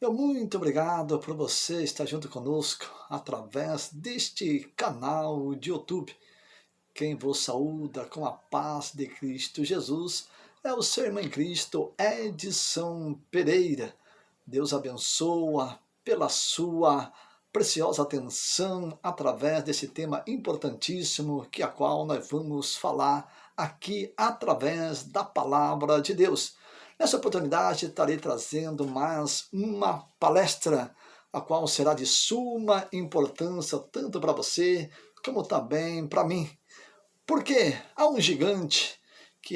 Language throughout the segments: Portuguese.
Muito obrigado por você estar junto conosco através deste canal de YouTube. Quem vos saúda com a paz de Cristo Jesus é o seu irmão em Cristo, Edson Pereira. Deus abençoa pela sua preciosa atenção através desse tema importantíssimo que a qual nós vamos falar aqui através da palavra de Deus. Nessa oportunidade estarei trazendo mais uma palestra, a qual será de suma importância tanto para você como também para mim. Porque há um gigante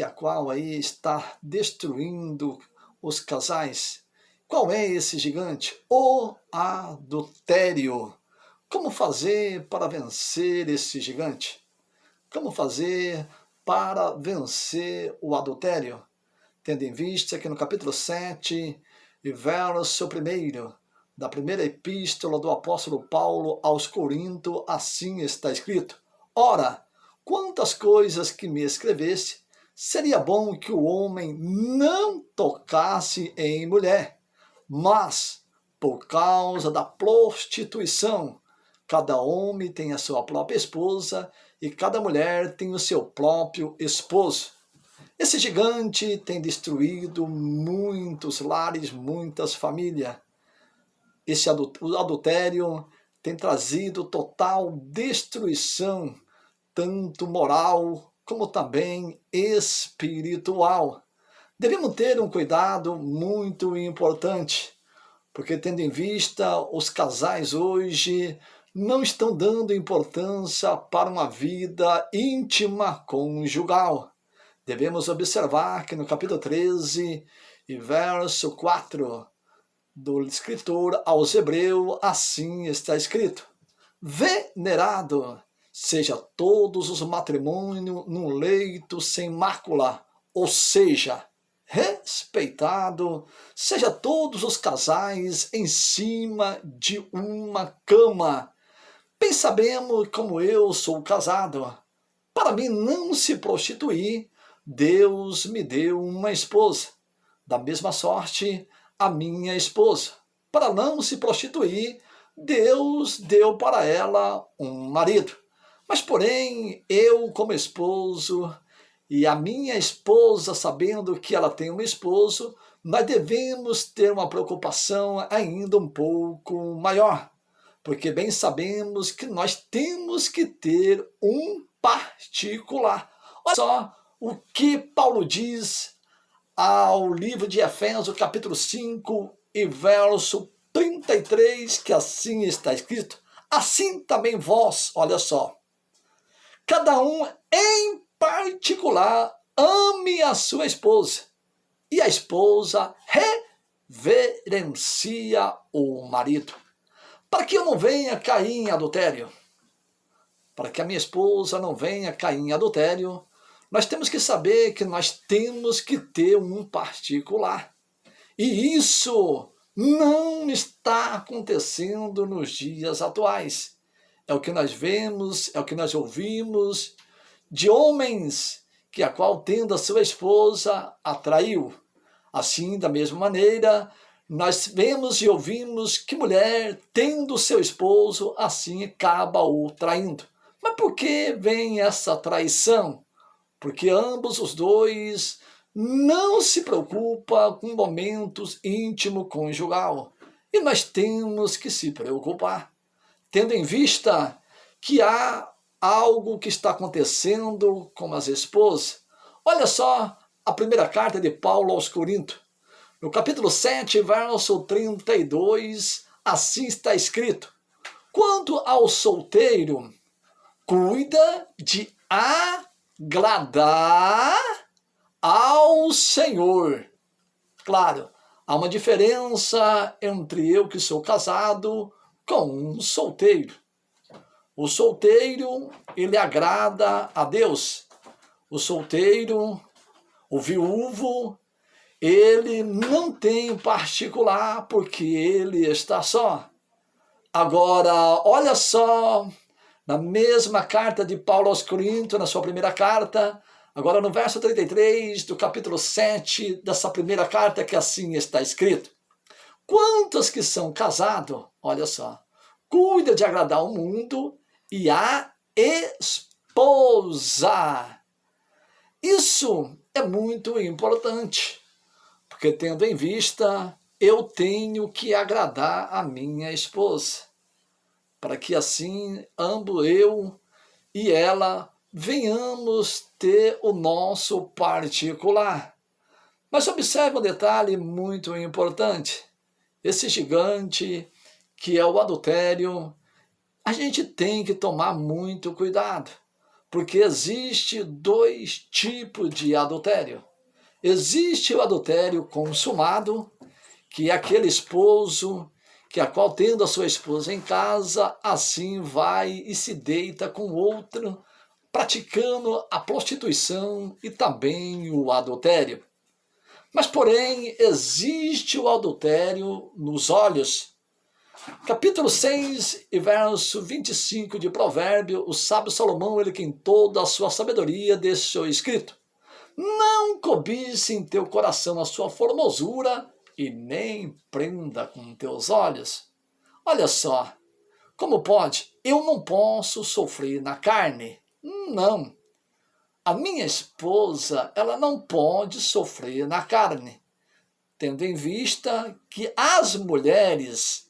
a qual aí está destruindo os casais. Qual é esse gigante? O adultério. Como fazer para vencer esse gigante? Como fazer para vencer o adultério? Tendo em vista que no capítulo 7, e verso 1, da primeira epístola do apóstolo Paulo aos Coríntios, assim está escrito: Ora, quantas coisas que me escreveste, seria bom que o homem não tocasse em mulher, mas, por causa da prostituição, cada homem tem a sua própria esposa e cada mulher tem o seu próprio esposo. Esse gigante tem destruído muitos lares, muitas famílias. O adultério tem trazido total destruição, tanto moral como também espiritual. Devemos ter um cuidado muito importante, porque tendo em vista os casais hoje não estão dando importância para uma vida íntima conjugal. Devemos observar que no capítulo 13 e verso 4 do escritor aos Hebreus, assim está escrito: Venerado seja todos os matrimônios num leito sem mácula, ou seja, respeitado seja todos os casais em cima de uma cama. Bem sabemos como eu sou casado. Para mim não se prostituir, Deus me deu uma esposa. Da mesma sorte, a minha esposa. Para não se prostituir, Deus deu para ela um marido. Mas, porém, eu como esposo e a minha esposa, sabendo que ela tem um esposo, nós devemos ter uma preocupação ainda um pouco maior. Porque bem sabemos que nós temos que ter um particular. Olha só o que Paulo diz ao livro de Efésios, capítulo 5 e verso 33, que assim está escrito: Assim também vós, olha só, cada um em particular ame a sua esposa, e a esposa reverencia o marido. Para que eu não venha cair em adultério, para que a minha esposa não venha cair em adultério, nós temos que saber que nós temos que ter um particular. E isso não está acontecendo nos dias atuais. É o que nós vemos, é o que nós ouvimos de homens que a qual tendo a sua esposa atraiu. Assim, da mesma maneira, nós vemos e ouvimos que mulher tendo seu esposo assim acaba o traindo. Mas por que vem essa traição? Porque ambos os dois não se preocupam com momentos íntimos conjugal. E nós temos que se preocupar, tendo em vista que há algo que está acontecendo com as esposas. Olha só a primeira carta de Paulo aos Coríntios. No capítulo 7, verso 32, assim está escrito: Quanto ao solteiro, cuida de agradar ao Senhor. Claro, há uma diferença entre eu que sou casado com um solteiro. O solteiro, ele agrada a Deus. O solteiro, o viúvo, ele não tem particular porque ele está só. Agora, olha só, na mesma carta de Paulo aos Coríntios, na sua primeira carta, agora no verso 33 do capítulo 7 dessa primeira carta, que assim está escrito: Quantos que são casados, olha só, cuida de agradar o mundo e a esposa. Isso é muito importante, porque tendo em vista, eu tenho que agradar a minha esposa, para que assim ambos eu e ela venhamos ter o nosso particular. Mas observe um detalhe muito importante. Esse gigante que é o adultério, a gente tem que tomar muito cuidado, porque existe dois tipos de adultério. Existe o adultério consumado, que é aquele esposo que a qual tendo a sua esposa em casa, assim vai e se deita com outro, praticando a prostituição e também o adultério. Mas, porém, existe o adultério nos olhos. Capítulo 6 e verso 25 de Provérbio, o sábio Salomão, ele que em toda a sua sabedoria deixou escrito: não cobice em teu coração a sua formosura e nem prenda com teus olhos. Olha só, como pode? Eu não posso sofrer na carne. Não. A minha esposa, ela não pode sofrer na carne, tendo em vista que as mulheres,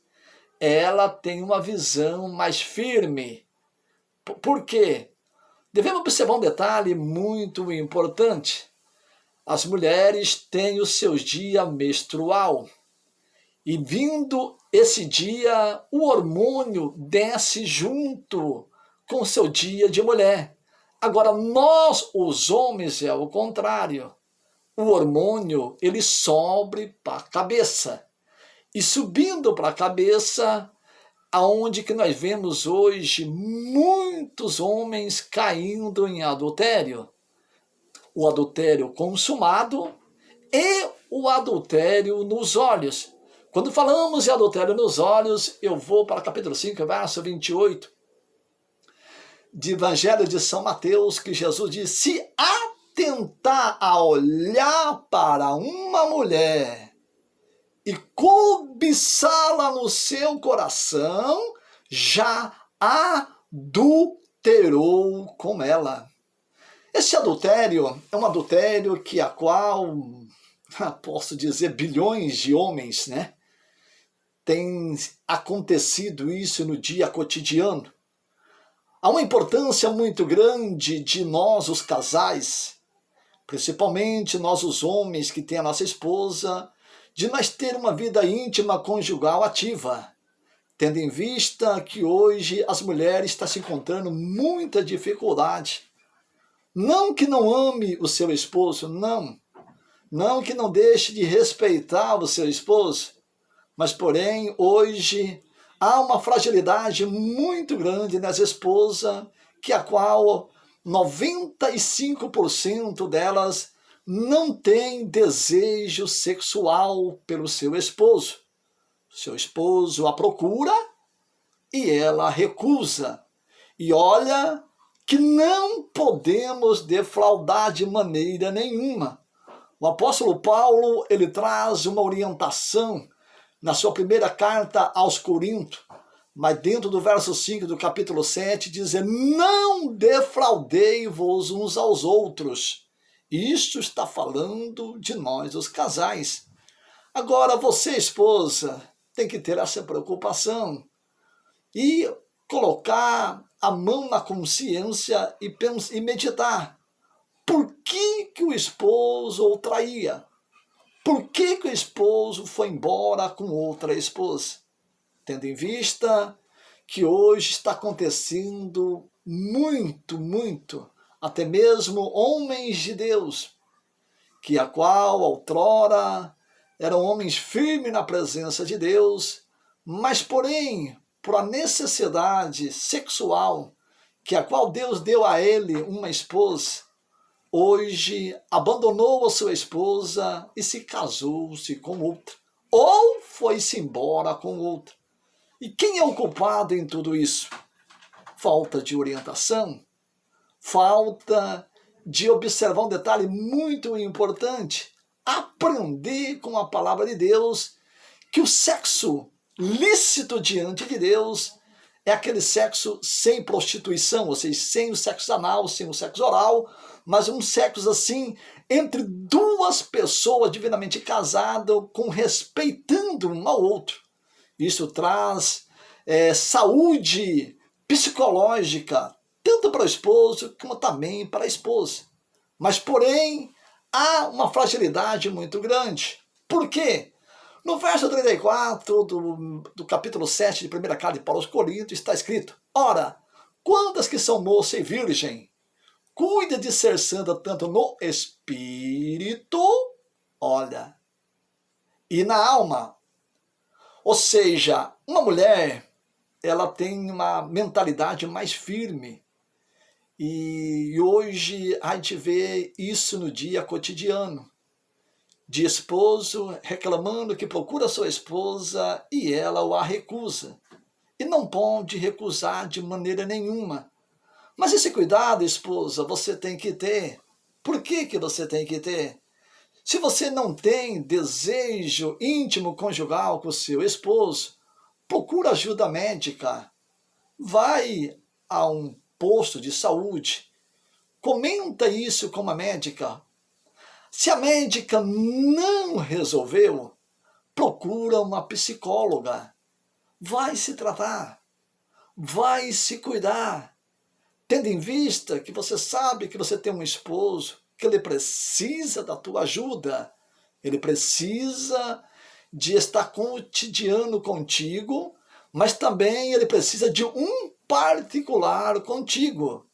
ela tem uma visão mais firme. Por quê? Devemos observar um detalhe muito importante. As mulheres têm o seu dia menstrual. E vindo esse dia, o hormônio desce junto com o seu dia de mulher. Agora, nós, os homens, é o contrário. O hormônio, ele sobe para a cabeça. E subindo para a cabeça, aonde que nós vemos hoje muitos homens caindo em adultério. O adultério consumado e o adultério nos olhos. Quando falamos de adultério nos olhos, eu vou para o capítulo 5, verso 28, de Evangelho de São Mateus, que Jesus diz: se atentar a olhar para uma mulher e cobiçá-la no seu coração, já adulterou com ela. Esse adultério é um adultério que a qual, posso dizer, bilhões de homens, né, tem acontecido isso no dia cotidiano. Há uma importância muito grande de nós, os casais, principalmente nós, os homens que têm a nossa esposa, de nós ter uma vida íntima conjugal ativa, tendo em vista que hoje as mulheres estão se encontrando muita dificuldade. Não que não ame o seu esposo, não. Não que não deixe de respeitar o seu esposo, mas porém hoje há uma fragilidade muito grande nas esposas, que a qual 95% delas não tem desejo sexual pelo seu esposo. Seu esposo a procura e ela recusa. E olha que não podemos defraudar de maneira nenhuma. O apóstolo Paulo, ele traz uma orientação na sua primeira carta aos Coríntios, mas dentro do verso 5 do capítulo 7, dizendo: não defraudei-vos uns aos outros. Isto está falando de nós, os casais. Agora, você, esposa, tem que ter essa preocupação e colocar a mão na consciência e meditar. Por que o esposo o traía? Por que o esposo foi embora com outra esposa? Tendo em vista que hoje está acontecendo muito, até mesmo homens de Deus, que a qual outrora eram homens firmes na presença de Deus, mas porém, por a necessidade sexual, que a qual Deus deu a ele uma esposa, hoje abandonou a sua esposa e se casou-se com outra, ou foi-se embora com outra. E quem é o culpado em tudo isso? Falta de orientação, falta de observar um detalhe muito importante, aprender com a palavra de Deus, que o sexo lícito diante de Deus é aquele sexo sem prostituição, ou seja, sem o sexo anal, sem o sexo oral, mas um sexo assim entre duas pessoas divinamente casadas, respeitando um ao outro. Isso traz saúde psicológica, tanto para o esposo como também para a esposa. Mas, porém, há uma fragilidade muito grande. Por quê? No verso 34 do capítulo 7 de 1 carta de Paulo aos Coríntios está escrito: ora, quantas que são moça e virgem, cuida de ser santa tanto no espírito, olha, e na alma. Ou seja, uma mulher, ela tem uma mentalidade mais firme. E hoje a gente vê isso no dia cotidiano, de esposo reclamando que procura sua esposa e ela o recusa. E não pode recusar de maneira nenhuma. Mas esse cuidado, esposa, você tem que ter. Por que você tem que ter? Se você não tem desejo íntimo conjugal com o seu esposo, procura ajuda médica. Vai a um posto de saúde. Comenta isso com a médica. Se a médica não resolveu, procura uma psicóloga. Vai se tratar. Vai se cuidar. Tendo em vista que você sabe que você tem um esposo, que ele precisa da tua ajuda. Ele precisa de estar cotidiano contigo, mas também ele precisa de um particular contigo,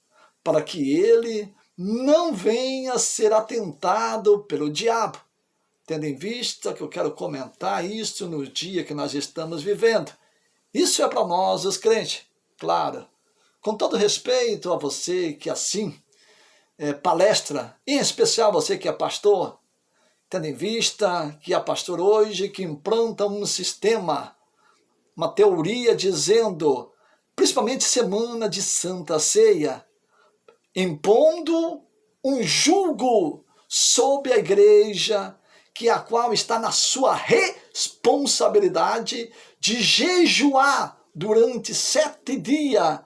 para que ele não venha a ser atentado pelo diabo. Tendo em vista que eu quero comentar isso no dia que nós estamos vivendo. Isso é para nós, os crentes, claro. Com todo respeito a você que assim palestra, em especial você que é pastor, tendo em vista que há pastor hoje que implanta um sistema, uma teoria dizendo, principalmente semana de Santa Ceia, impondo um julgo sobre a igreja, que a qual está na sua responsabilidade de jejuar durante 7 dias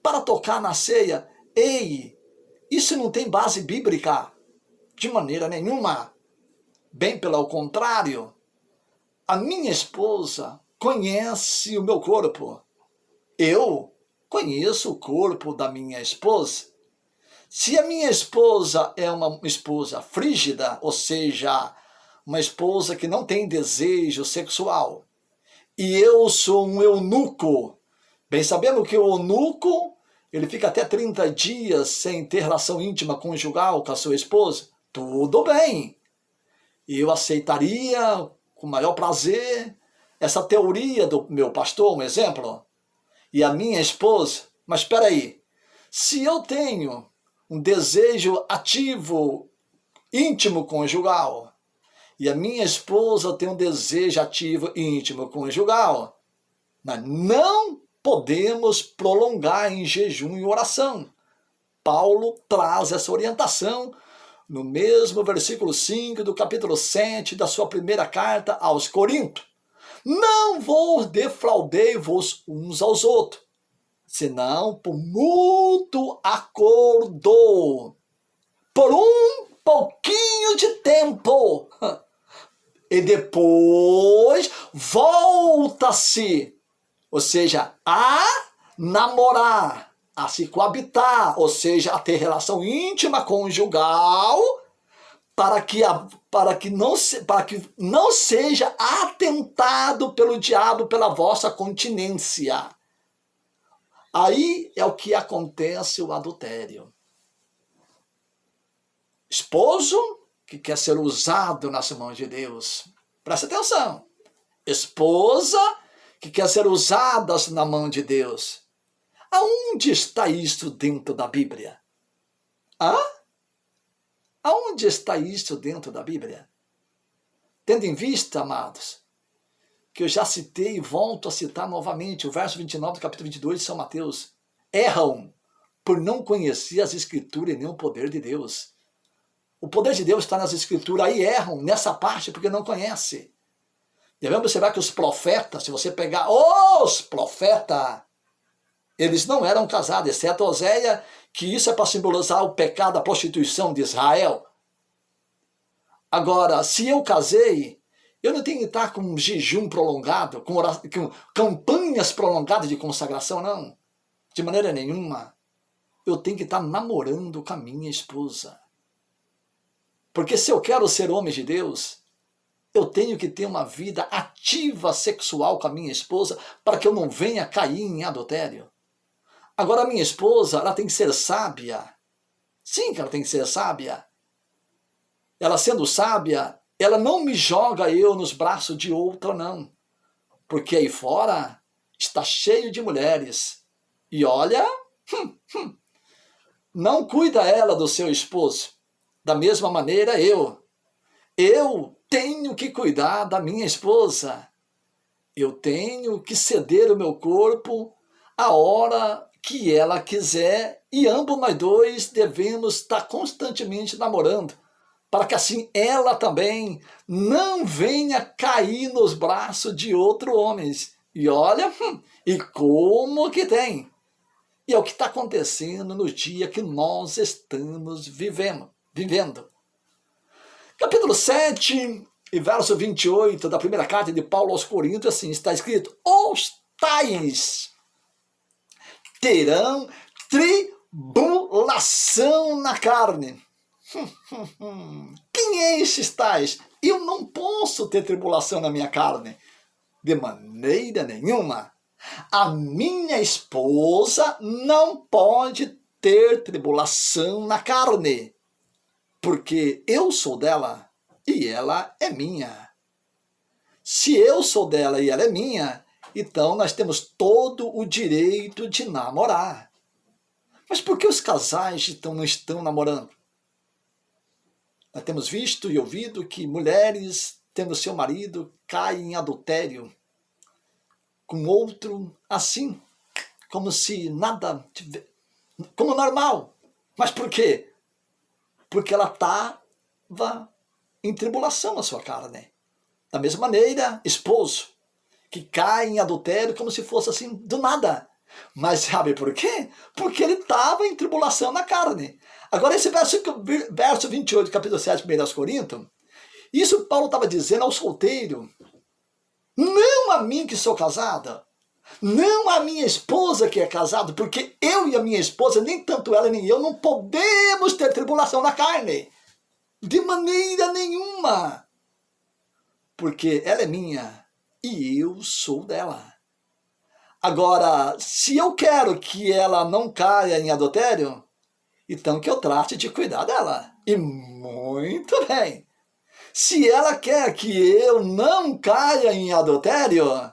para tocar na ceia. Ei, isso não tem base bíblica de maneira nenhuma. Bem pelo contrário, a minha esposa conhece o meu corpo. Eu conheço o corpo da minha esposa. Se a minha esposa é uma esposa frígida, ou seja, uma esposa que não tem desejo sexual, e eu sou um eunuco, bem sabendo que o eunuco, ele fica até 30 dias sem ter relação íntima conjugal com a sua esposa, tudo bem. Eu aceitaria com maior prazer essa teoria do meu pastor, um exemplo. E a minha esposa, mas espera aí, se eu tenho um desejo ativo, íntimo conjugal, e a minha esposa tem um desejo ativo, íntimo conjugal, nós não podemos prolongar em jejum e oração. Paulo traz essa orientação no mesmo versículo 5 do capítulo 7 da sua primeira carta aos Coríntios. Não vos defraudei-vos uns aos outros, senão por mútuo acordo, por um pouquinho de tempo, e depois volta-se, ou seja, a namorar, a se coabitar, ou seja, a ter relação íntima conjugal, para que não seja atentado pelo diabo pela vossa continência. Aí é o que acontece o adultério. Esposo que quer ser usado nas mãos de Deus. Presta atenção. Esposa que quer ser usada na mão de Deus. Aonde está isso dentro da Bíblia? Aonde está isso dentro da Bíblia? Tendo em vista, amados, que eu já citei e volto a citar novamente o verso 29 do capítulo 22 de São Mateus. Erram por não conhecer as Escrituras e nem o poder de Deus. O poder de Deus está nas Escrituras, aí erram nessa parte porque não conhece. Devemos observar que os profetas, se você pegar os profetas, eles não eram casados, exceto Oséia, que isso é para simbolizar o pecado da prostituição de Israel. Agora, se eu casei, eu não tenho que estar com um jejum prolongado, com campanhas prolongadas de consagração, não. De maneira nenhuma. Eu tenho que estar namorando com a minha esposa. Porque se eu quero ser homem de Deus, eu tenho que ter uma vida ativa sexual com a minha esposa para que eu não venha cair em adultério. Agora, a minha esposa, ela tem que ser sábia. Sim, que ela tem que ser sábia. Ela sendo sábia, ela não me joga eu nos braços de outra, não. Porque aí fora está cheio de mulheres. E olha, não cuida ela do seu esposo. Da mesma maneira eu tenho que cuidar da minha esposa. Eu tenho que ceder o meu corpo a hora que ela quiser, e ambos nós dois devemos estar constantemente namorando, para que assim ela também não venha cair nos braços de outro homem. E olha, e como que tem? E é o que está acontecendo no dia que nós estamos vivendo. Capítulo 7, e verso 28 da primeira carta de Paulo aos Coríntios, assim está escrito: os tais terão tribulação na carne. Quem é esses tais? Eu não posso ter tribulação na minha carne. De maneira nenhuma. A minha esposa não pode ter tribulação na carne. Porque eu sou dela e ela é minha. Se eu sou dela e ela é minha, então nós temos todo o direito de namorar. Mas por que os casais não estão namorando? Nós temos visto e ouvido que mulheres, tendo seu marido, caem em adultério com outro assim, como se nada, como normal. Mas por quê? Porque ela estava em tribulação na sua carne. Da mesma maneira, esposo, que cai em adultério como se fosse assim, do nada. Mas sabe por quê? Porque ele estava em tribulação na carne. Agora esse verso 28, capítulo 7, 1 Coríntios, isso Paulo estava dizendo ao solteiro, não a mim que sou casada, não a minha esposa que é casada, porque eu e a minha esposa, nem tanto ela nem eu, não podemos ter tribulação na carne. De maneira nenhuma. Porque ela é minha e eu sou dela. Agora, se eu quero que ela não caia em adultério, então que eu trate de cuidar dela. E muito bem. Se ela quer que eu não caia em adultério,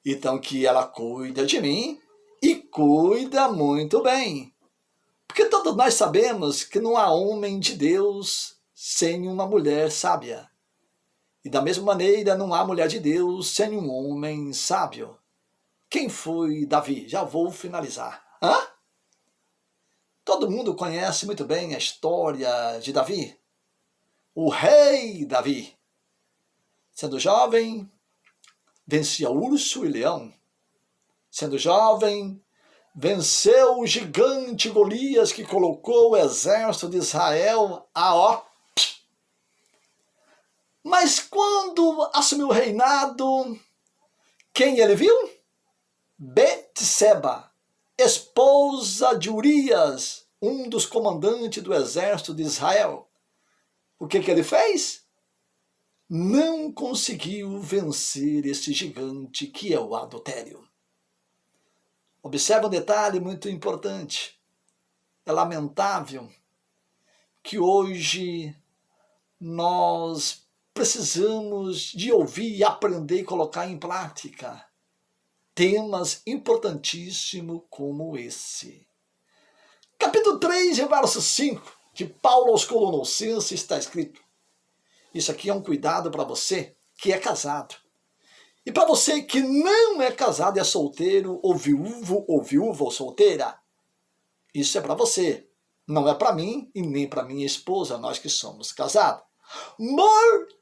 então que ela cuida de mim e cuida muito bem. Porque todos nós sabemos que não há homem de Deus sem uma mulher sábia. E da mesma maneira não há mulher de Deus sem um homem sábio. Quem foi Davi? Já vou finalizar. Todo mundo conhece muito bem a história de Davi. O rei Davi. Sendo jovem, vencia urso e leão. Sendo jovem, venceu o gigante Golias que colocou o exército de Israel a Mas quando assumiu o reinado, quem ele viu? Betseba, esposa de Urias, um dos comandantes do exército de Israel. O que ele fez? Não conseguiu vencer esse gigante que é o adultério. Observe um detalhe muito importante. É lamentável que hoje nós precisamos de ouvir e aprender e colocar em prática temas importantíssimos como esse. Capítulo 3, verso 5 de Paulo aos Colossenses está escrito. Isso aqui é um cuidado para você que é casado. E para você que não é casado, é solteiro, ou viúvo, ou solteira, isso é para você. Não é para mim e nem para minha esposa, nós que somos casados.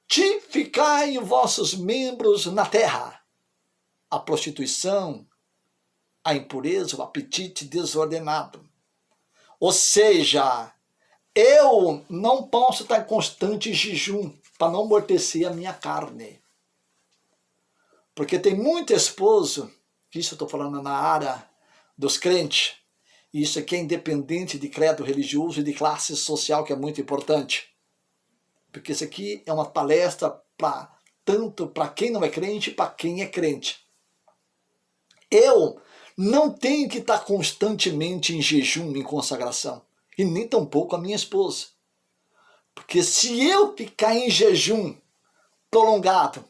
mortificai vossos membros na terra. A prostituição, a impureza, o apetite desordenado. Ou seja, eu não posso estar em constante jejum para não amortecer a minha carne. Porque tem muito esposo, isso eu estou falando na área dos crentes, isso aqui é independente de credo religioso e de classe social, que é muito importante. Porque isso aqui é uma palestra tanto para quem não é crente e para quem é crente. Eu não tenho que estar constantemente em jejum, em consagração. E nem tampouco a minha esposa. Porque se eu ficar em jejum prolongado,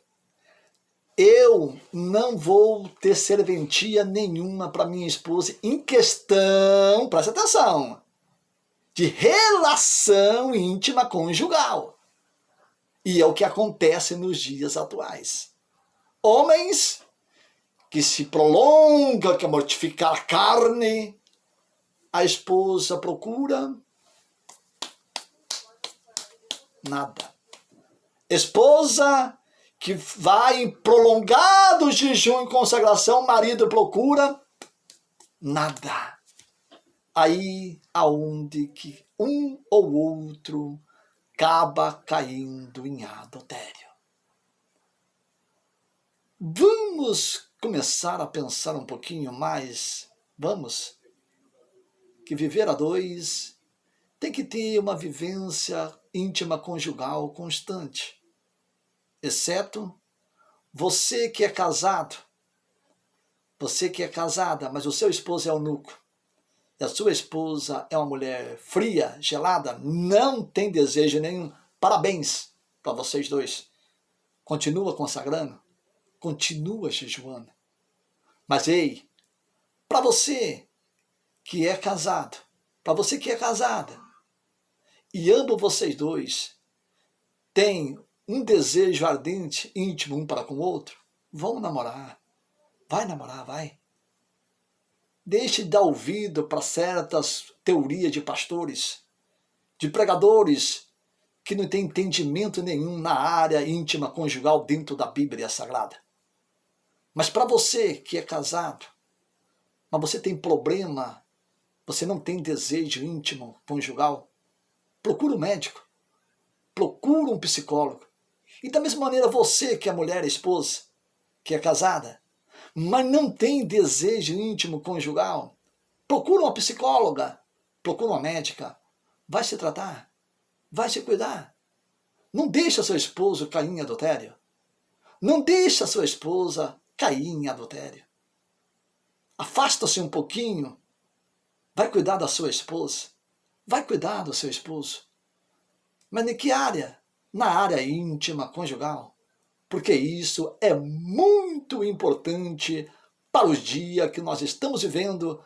eu não vou ter serventia nenhuma para minha esposa em questão, presta atenção, de relação íntima conjugal. E é o que acontece nos dias atuais. Homens que se prolongam, que mortificar a carne, a esposa procura nada. Esposa que vai em prolongado jejum e consagração, marido procura nada. Aí aonde que um ou outro acaba caindo em adultério. Vamos começar a pensar um pouquinho mais. Vamos? Que viver a dois tem que ter uma vivência íntima conjugal constante. Exceto você que é casado, você que é casada, mas o seu esposo é eunuco, e a sua esposa é uma mulher fria, gelada, não tem desejo nenhum. Parabéns para vocês dois. Continua consagrando, continua jejuando. Mas ei, para você que é casado, para você que é casada, e ambos vocês dois têm um desejo ardente, íntimo um para com o outro, vão namorar. Vai namorar, vai. Deixe de dar ouvido para certas teorias de pastores, de pregadores que não têm entendimento nenhum na área íntima conjugal dentro da Bíblia Sagrada. Mas para você que é casado, mas você tem problema, você não tem desejo íntimo conjugal, procura um médico, procura um psicólogo. E da mesma maneira você que é mulher, esposa, que é casada, mas não tem desejo íntimo conjugal, procura uma psicóloga, procura uma médica, vai se tratar, vai se cuidar. Não deixa seu esposo cair em adultério. Não deixa sua esposa cair em adultério. Afasta-se um pouquinho, vai cuidar da sua esposa, vai cuidar do seu esposo. Mas em que área? Na área íntima conjugal. Porque isso é muito importante para os dias que nós estamos vivendo,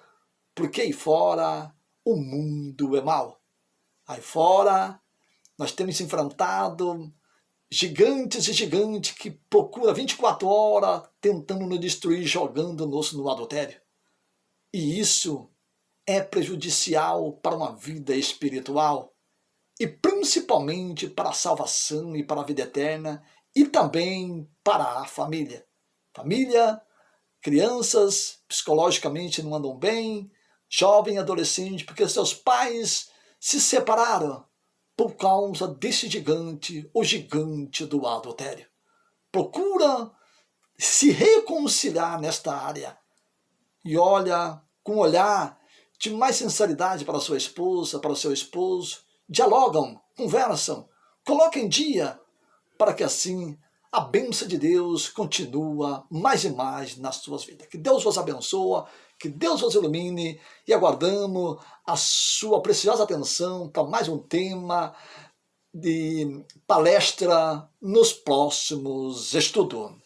porque aí fora o mundo é mau. Aí fora nós temos enfrentado gigantes e gigantes que procuram 24 horas tentando nos destruir, jogando-nos no adultério. E isso é prejudicial para uma vida espiritual e principalmente para a salvação e para a vida eterna e também para a família. Família, crianças psicologicamente não andam bem, jovem, adolescente, porque seus pais se separaram por causa desse gigante, o gigante do adultério. Procura se reconciliar nesta área e olha com um olhar de mais sinceridade para a sua esposa, para o seu esposo, dialogam, conversam, coloquem em dia, para que assim a bênção de Deus continua mais e mais nas suas vidas. Que Deus vos abençoe, que Deus vos ilumine e aguardamos a sua preciosa atenção para mais um tema de palestra nos próximos estudos.